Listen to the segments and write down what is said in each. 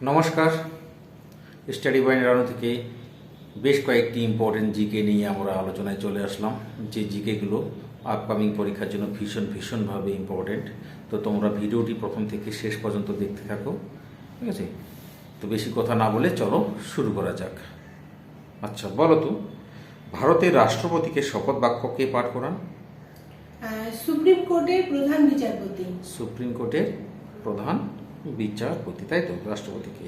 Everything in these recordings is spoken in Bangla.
নমস্কার। স্টাডি পয়েন্ট রানো থেকে বেশ কয়েকটি ইম্পর্টেন্ট জিকে নিয়ে আমরা আলোচনায় চলে আসলাম। যে জিকেগুলো আপকামিং পরীক্ষার জন্য ভীষণভাবে ইম্পর্টেন্ট। তো তোমরা ভিডিওটি প্রথম থেকে শেষ পর্যন্ত দেখতে থাকো, ঠিক আছে? তো বেশি কথা না বলে চলো শুরু করা যাক। আচ্ছা, বলো তো, ভারতের রাষ্ট্রপতিকে শপথ বাক্য কে পাঠ করান? সুপ্রিম কোর্টের প্রধান বিচারপতি। সুপ্রিম কোর্টের প্রধান বিচারপতি, তাই তো, রাষ্ট্রপতিকে।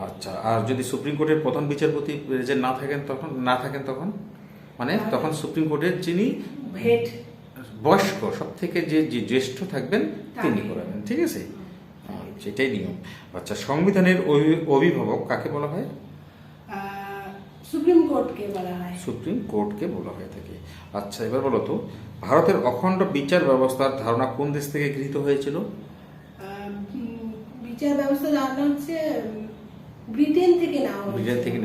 আচ্ছা, আর যদি সুপ্রিম কোর্টের প্রধান বিচারপতি যে না থাকেন তখন মানে তখন সুপ্রিম কোর্টের যিনি হেড বয়স্ক সব থেকে যে জ্যেষ্ঠ থাকবেন তিনি করাবেন, ঠিক আছে? সেটাই নিয়ম। আচ্ছা, সংবিধানের অভিভাবক কাকে বলা হয়? সুপ্রিম কোর্টকে বলা হয়। সুপ্রিম কোর্টকে বলা হয়ে থাকে। আচ্ছা, এবার বলো তো, ভারতের অখণ্ড বিচার ব্যবস্থার ধারণা কোন দেশ থেকে গৃহীত হয়েছিল? বিচার ব্যবস্থা ধারণা হচ্ছে ব্রিটেন থেকে নেওয়া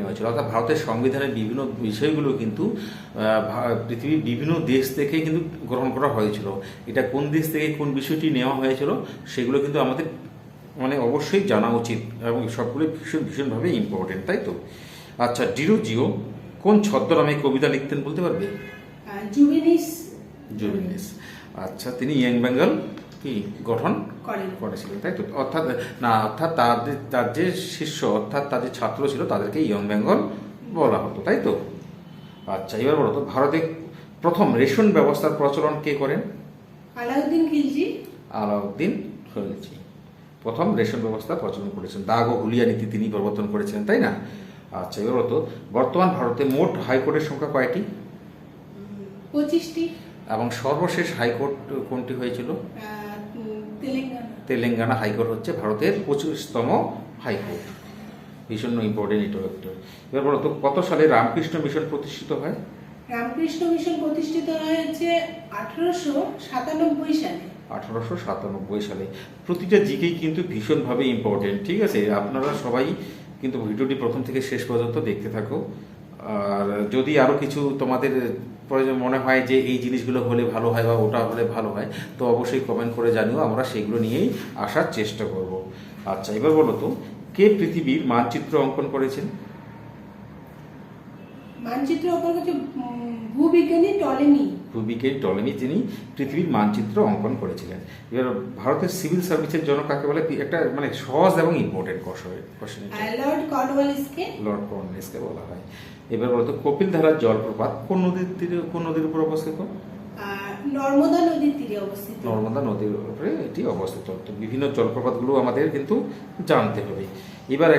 হয়েছিল। অর্থাৎ ভারতের সংবিধানের বিভিন্ন বিষয়গুলো কিন্তু পৃথিবীর বিভিন্ন দেশ থেকে কিন্তু গ্রহণ করা হয়েছিল। এটা কোন দেশ থেকে কোন বিষয়টি নেওয়া হয়েছিল সেগুলো কিন্তু আমাদের অবশ্যই জানা উচিত, এবং সবগুলো ভীষণভাবে ইম্পর্টেন্ট, তাই তো? আচ্ছা, ডিরোজিও কোন ছদ্মনামে কবিতা লিখতেন বলতে পারবে? জুভেনিস। আচ্ছা, তিনি ইয়ং বেঙ্গল কি গঠন করেছিলেন, তাই তো? অর্থাৎ তার যে শিষ্য, অর্থাৎ তার যে ছাত্র ছিল তাদেরকে ইয়ং বেঙ্গল বলা হতো, তাই তো? আচ্ছা, এবার বলো তো, ভারতে প্রথম রেশন ব্যবস্থার প্রচলন কে করেন? আলাউদ্দিন খিলজি প্রথম রেশন ব্যবস্থা প্রচলন করেছেন। দাগ ও হুলিয়া নীতি তিনি প্রবর্তন করেছিলেন, তাই না? আচ্ছা, এবার বলো তো, বর্তমান ভারতে মোট হাইকোর্টের সংখ্যা কয়টি? 25টি। এবং সর্বশেষ হাইকোর্ট কোনটি হয়েছিল? তেলেঙ্গানা হাইকোর্ট হচ্ছে ভারতের 25তম হাইকোর্ট। ভীষণ ইম্পর্টেন্ট এটা একটা। এবার বলো তো, কত সালে রামকৃষ্ণ মিশন প্রতিষ্ঠিত হয়? রামকৃষ্ণ মিশন প্রতিষ্ঠিত হয়েছে 1897 সালে। 1897 সালে। প্রতিটা জিকেই কিন্তু ভীষণভাবে ইম্পর্টেন্ট, ঠিক আছে? আপনারা সবাই কিন্তু ভিডিওটি প্রথম থেকে শেষ পর্যন্ত দেখতে থাকো। আর যদি আরও কিছু তোমাদের প্রয়োজন মনে হয় যে এই জিনিসগুলো হলে ভালো হয় বা ওটা হলে ভালো হয়, তো অবশ্যই কমেন্ট করে জানিও, আমরা সেগুলো নিয়েই আসার চেষ্টা করব। আচ্ছা, এবার বলো তো, কে পৃথিবীর মানচিত্র অঙ্কন করেছেন? মানচিত্র অঙ্কন করেছে ভূবিজ্ঞানী টলেমি তিনি পৃথিবীর মানচিত্র অঙ্কন করেছিলেন। এবার ভারতের সিভিল সার্ভিসের জন্য কাকে বলে? একটা সহজ এবং ইম্পর্টেন্ট কোশ্চেন। লর্ড কর্নওয়ালিসকে বলা হয়। এবার বলতো, কপিল ধারার জলপ্রপাত কোন নদীর উপর অবস্থিত? নর্মদা নদীর উপরে এটি অবস্থিত। তো বিভিন্ন জলপ্রপাতগুলো আমাদের কিন্তু জানতে হবে। এবার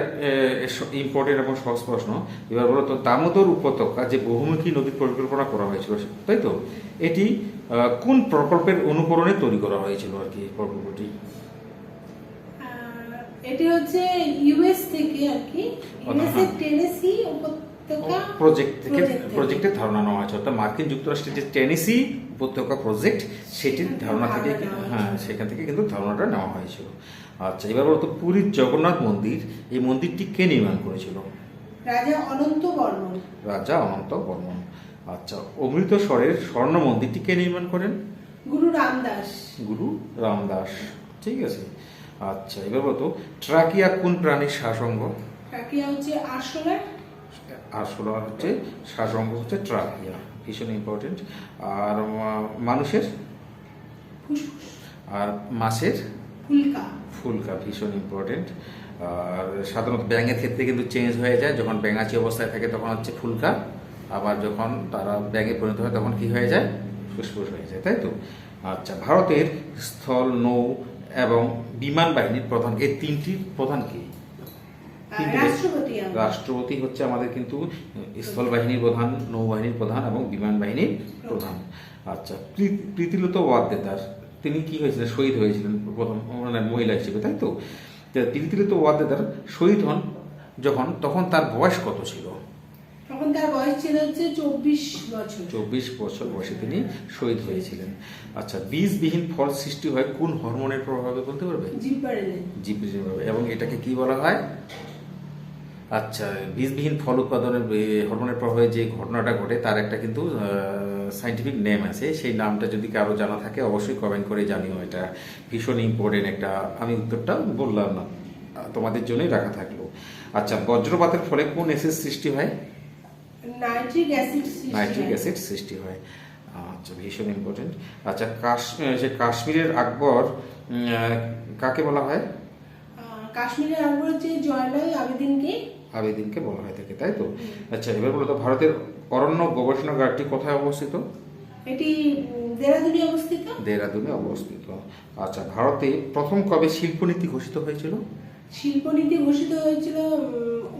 ইম্পর্টেন্ট এবং সহজ প্রশ্ন। এবার বলতো, দামোদর উপত্যকা যে বহুমুখী নদীর পরিকল্পনা করা হয়েছিল, তাই তো, এটি কোন প্রকল্পের অনুকরণে তৈরি করা হয়েছিল আর কি? প্রকল্পটি এটি হচ্ছে ইউএস থেকে আর কি, টেনেসি প্রজেক্টের ধারণা নেওয়া হয়েছে। অর্থাৎ মার্কিন যুক্তরাষ্ট্রের যে টেনেসি উপত্যকা প্রজেক্ট, সেটির ধারণা থেকে সেখান থেকে কিন্তু ধারণাটা নেওয়া হয়েছিল। আচ্ছা, এবার বলতো, পুরীর জগন্নাথ মন্দির, এই মন্দিরটি কে নির্মাণ করেছিল? রাজা অনন্ত বর্মন। আচ্ছা, অমৃতসরের স্বর্ণ মন্দিরটি কে নির্মাণ করেন? গুরু রামদাস, ঠিক আছে। আচ্ছা, এবার বলতো, ট্রাকিয়া কোন প্রাণীর শ্বাসঙ্গ? আরশোলা হচ্ছে শ্বাসঙ্গ, হচ্ছে ট্রাকিয়া, ভীষণ ইম্পর্টেন্ট। আর মানুষের আর মাছের ফুলকা, ভীষণ ইম্পর্টেন্ট। আর সাধারণত ব্যাঙের ক্ষেত্রে কিন্তু চেঞ্জ হয়ে যায়, যখন ব্যাঙাচি অবস্থায় থাকে তখন হচ্ছে ফুলকা, আবার যখন তারা ব্যাঙে পরিণত হয় তখন কি হয়ে যায়? ফুসফুস হয়ে যায়, তাই তো? আচ্ছা, ভারতের স্থল, নৌ এবং বিমান বাহিনীর প্রধান, এই তিনটির প্রধান কি? রাষ্ট্রপতি হচ্ছে আমাদের কিন্তু স্থল বাহিনীর প্রধান, নৌবাহিনীর প্রধান এবং বিমান বাহিনীর প্রধান। আচ্ছা, প্রীতিলতা ওয়াদ্দেদার তিনি কি হয়েছিলেন? শহীদ হয়েছিলেন প্রথম মহিলা হিসেবে, তাই তো? প্রীতিলতা ওয়াদ্দেদার শহীদ হন তখন তার বয়স কত ছিল? তখন তার বয়স ছিল 24 বছর বয়সে তিনি শহীদ হয়েছিলেন। আচ্ছা, বীজবিহীন ফল সৃষ্টি হয় কোন হরমোনের প্রভাবে বলতে পারবে? জিবরেলিন। এবং এটাকে কি বলা হয়? আচ্ছা, বীজবিহীন ফল উৎপাদনের হরমোনের প্রভাবে যে ঘটনাটা ঘটে তার একটা কিন্তু সাইন্টিফিক নেম আছে। সেই নামটা যদি কারো জানা থাকে অবশ্যই কমেন্ট করে জানিও। এটা ভীষণ ইম্পর্টেন্ট একটা, আমি উত্তরটা বললাম না। তোমাদের জন্যই রাখা থাকলো। আচ্ছা, বজ্রপাতের ফলে কোন অ্যাসিড সৃষ্টি হয়? নাইট্রিক অ্যাসিড নাইট্রিক অ্যাসিড সৃষ্টি হয়। আচ্ছা, ভীষণ ইম্পর্টেন্ট। আচ্ছা, কাশ্মীরের আকবর কাকে বলা হয়? কাশ্মীরের আকবর হচ্ছে জয়নাল আবেদিনকে বলা হয় থাকে, তাই তো? আচ্ছা, এবার বলো তো, ভারতের অরণ্য গবেষণাগারটি কোথায় অবস্থিত? এটি দেরাদুনে অবস্থিত। দেহরাদুনে অবস্থিত। আচ্ছা, ভারতে প্রথম কবে শিল্পনীতি ঘোষিত হয়েছিল? শিল্পনীতি ঘোষিত হয়েছিল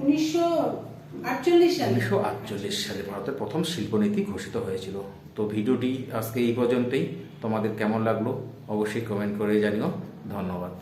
1948 সালে। 1948 সালে ভারতের প্রথম শিল্পনীতি ঘোষিত হয়েছিল। তো ভিডিওটি আজকে এই পর্যন্তই। তোমাদের কেমন লাগলো অবশ্যই কমেন্ট করে জানিও। ধন্যবাদ।